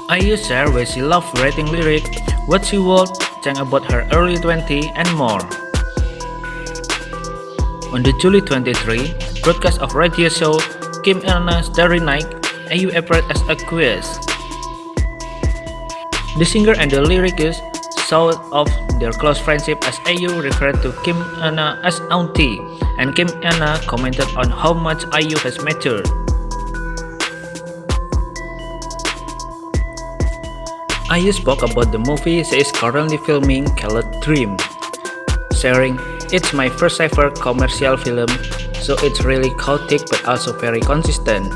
IU share where she loved writing lyrics, what she would think about her early 20s, and more. On the July 23 broadcast of radio show Kim Anna Starry Night, IU appeared as a guest. The singer and the lyricist showed off their close friendship as IU referred to Kim Anna as Auntie, and Kim Anna commented on how much IU has matured. IU spoke about the movie she is currently filming called Dream, sharing, "It's my first ever commercial film, so it's really chaotic but also very consistent.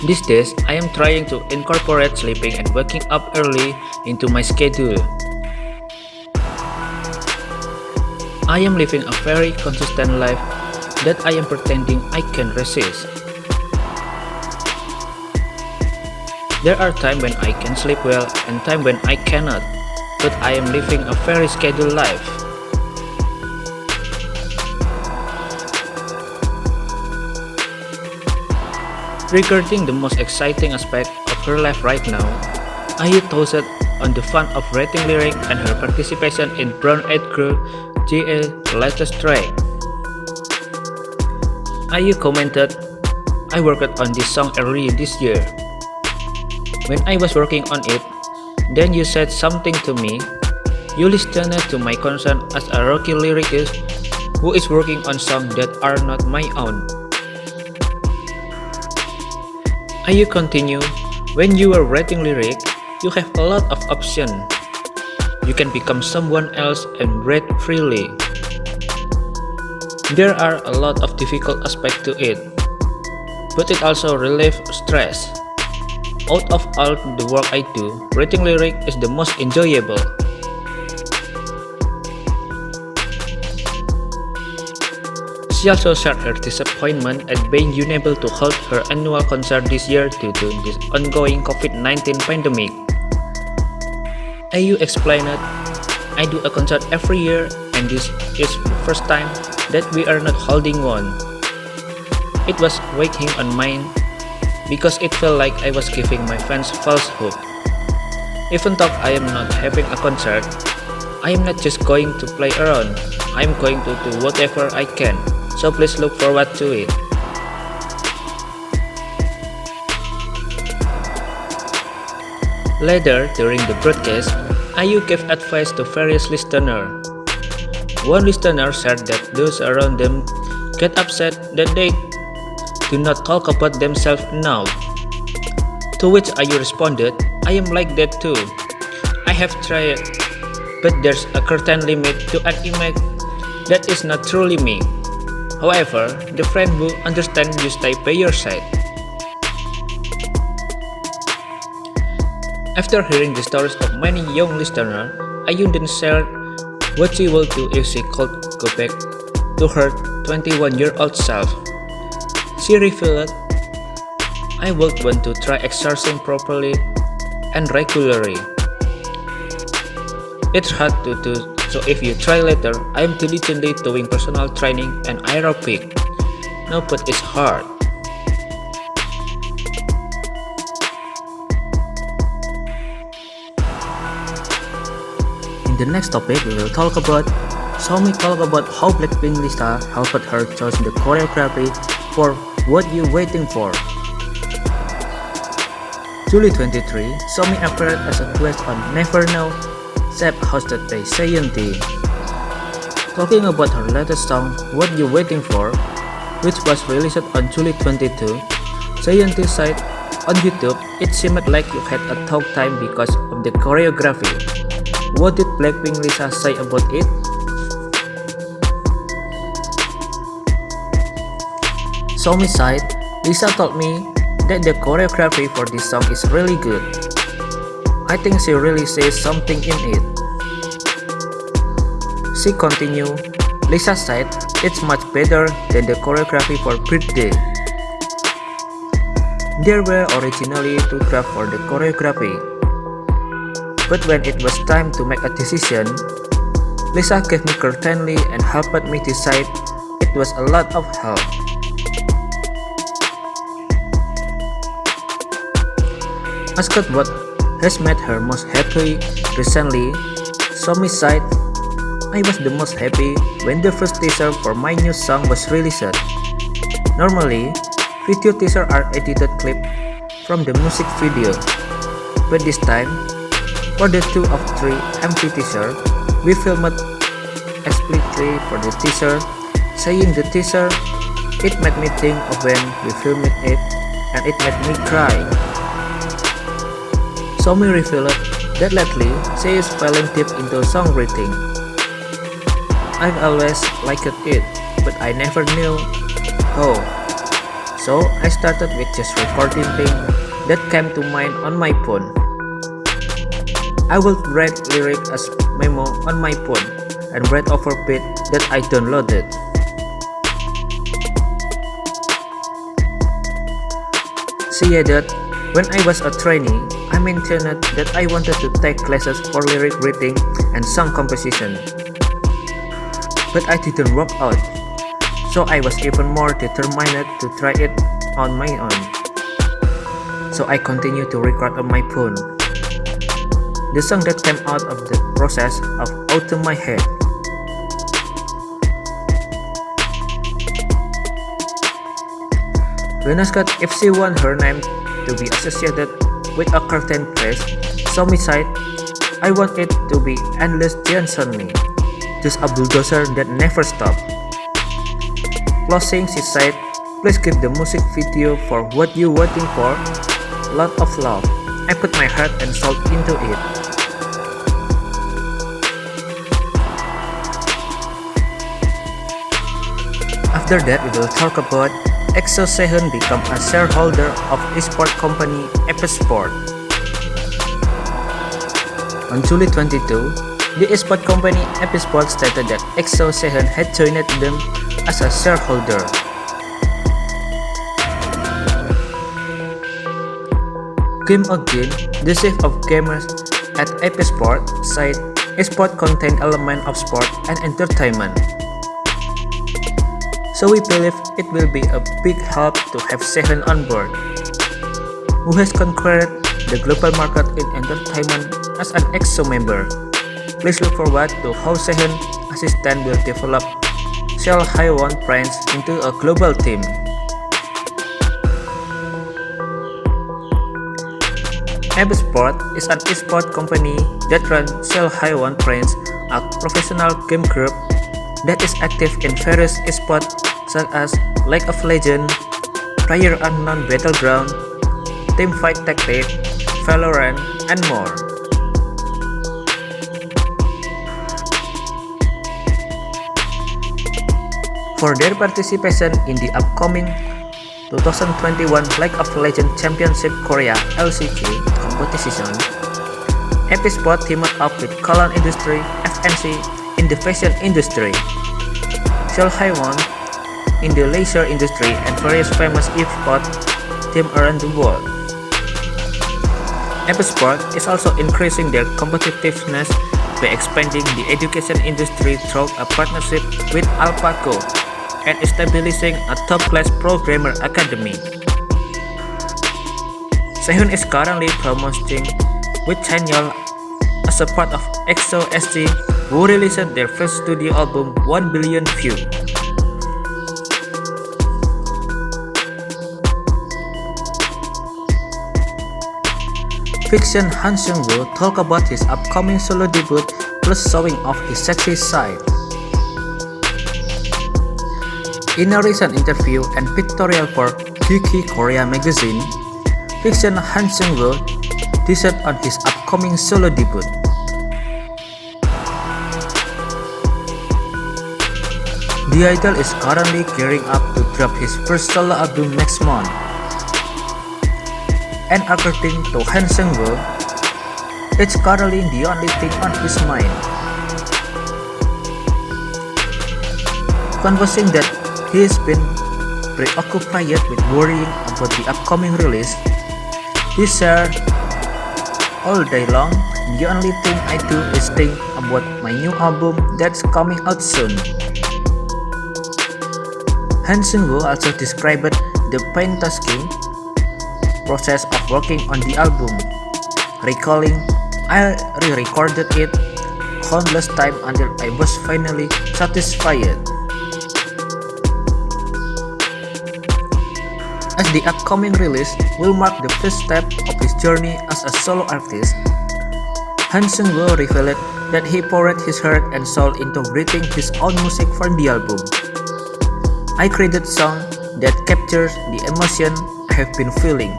These days, I am trying to incorporate sleeping and waking up early into my schedule. I am living a very consistent life that I am pretending I can resist. There are times when I can sleep well and times when I cannot, but I am living a very scheduled life." Regarding the most exciting aspect of her life right now, IU touched on the fun of writing lyrics and her participation in Brown Eyed Girl GA's latest track. IU commented, "I worked on this song earlier this year. When I was working on it, then you said something to me. You listened to my concern as a rookie lyricist who is working on songs that are not my own." IU continued, "When you are writing lyrics, you have a lot of options. You can become someone else and write freely. There are a lot of difficult aspects to it, but it also relieves stress. Out of all the work I do, writing lyrics is the most enjoyable." She also shared her disappointment at being unable to hold her annual concert this year due to the ongoing COVID-19 pandemic. IU explained, "I do a concert every year and this is the first time that we are not holding one. It was weighing on mine because it felt like I was giving my fans false hope. Even though I am not having a concert, I am not just going to play around. I am going to do whatever I can, so please look forward to it." Later, during the broadcast, IU gave advice to various listeners. One listener said that those around them get upset that they do not talk about themselves enough. To which IU responded, "I am like that too. I have tried, but there's a certain limit to an image that is not truly me. However, the friend who understands you stay by your side." After hearing the stories of many young listeners, IU then shared what she will do if she could go back to her 21-year-old self. She revealed, "I would want to try exercising properly and regularly. It's hard to do, so if you try later, I am diligently doing personal training and aerobic. No, but it's hard." In the next topic, we will talk about Somi talk about how BLACKPINK Lisa helped her choose the choreography for What You Waiting For. July 23, Somi appeared as a guest on Never Know, Sep hosted by Zion.T. Talking about her latest song, What You Waiting For, which was released on July 22, Zion.T said, "On YouTube, it seemed like you had a talk time because of the choreography. What did BLACKPINK Lisa say about it?" Somi said, "Lisa told me that the choreography for this song is really good. I think she really says something in it." She continued, "Lisa said it's much better than the choreography for Birthday. There were originally 2 drafts for the choreography, but when it was time to make a decision, Lisa gave me courtesy and helped me decide. It was a lot of help." Asked what has made her most happy recently, Somi said, I was the most happy when the first teaser for my new song was released. Normally, video teasers are edited clips from the music video, but this time, for the 2 of 3 empty teaser, we filmed explicitly for the teaser. Saying the teaser, it made me think of when we filmed it, and it made me cry. Somi revealed that lately she is falling deep into songwriting. I've always liked it, but I never knew how. So I started with just recording things that came to mind on my phone. I would write lyrics as memo on my phone and write over beat that I downloaded. She added, when I was a trainee, I mentioned that I wanted to take classes for lyric writing and song composition. But I didn't work out, so I was even more determined to try it on my own. So I continued to record on my phone. The song that came out of the process of out of my head. When asked if she want her name to be associated with a curtain press, Somi said, I want it to be endless Johnson-me, just a bulldozer that never stops. Closing, she said, please give the music video for what you waiting for, lot of love. I put my heart and soul into it. After that, we will talk about EXO Sehun become a shareholder of eSports company APESPORTS. On July 22, the eSports company APESPORTS stated that EXO Sehun had joined them as a shareholder. Kim Ogin, the chief of gamers at APESPORTS, said eSports contain elements of sport and entertainment. So we believe it will be a big help to have Sehun on board, who has conquered the global market in entertainment as an EXO member. Please look forward to how Sehun assistant will develop Seung friends into a global team. APESPORTS is an esports company that runs Seung friends, a professional game group that is active in various esports such as League of Legends, PlayerUnknown Battleground, Teamfight Tactics, Valorant, and more. For their participation in the upcoming 2021 League of Legends Championship Korea (LCK) competition, APESPORTS teamed up with Colon Industry (FNC) in the fashion industry, Seung in the leisure industry, and various famous esports teams around the world. APESPORTS is also increasing their competitiveness by expanding the education industry through a partnership with Alpaco and establishing a top-class programmer academy. Sehun is currently promoting with Chanyeol as a part of EXO SG, who released their first studio album 1 Billion Views. VICTON Seung talked about his upcoming solo debut plus showing off his sexy side. In a recent interview and pictorial for Geeky Korea magazine, VICTON Seung teased on his upcoming solo debut. The idol is currently gearing up to drop his first solo album next month. And according to Seung, it's currently the only thing on his mind. Confessing that he has been preoccupied with worrying about the upcoming release, he said, all day long, the only thing I do is think about my new album that's coming out soon. Seung also described the painstaking process of working on the album. Recalling, I re-recorded it countless times until I was finally satisfied. As the upcoming release will mark the first step of his journey as a solo artist, Seung revealed that he poured his heart and soul into writing his own music for the album. I created songs that captures the emotion I have been feeling,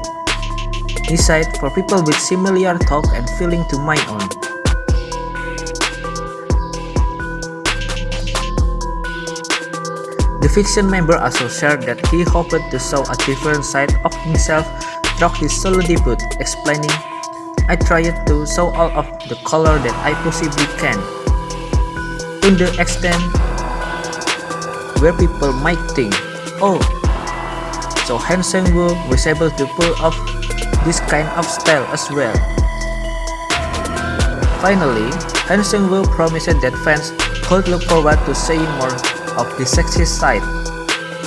he said, for people with similar thoughts and feeling to my own. The VICTON member also shared that he hoped to show a different side of himself through his solo debut, explaining, I tried to show all of the color that I possibly can, to the extent where people might think, oh, so Seung was able to pull off this kind of style as well. Finally, Seung promised that fans could look forward to seeing more of the sexy side.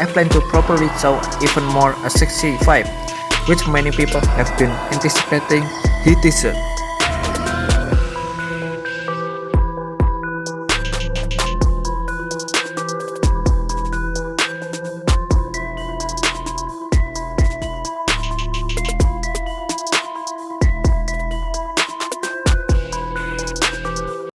I plan to properly show even more a sexy vibe, which many people have been anticipating, he teased.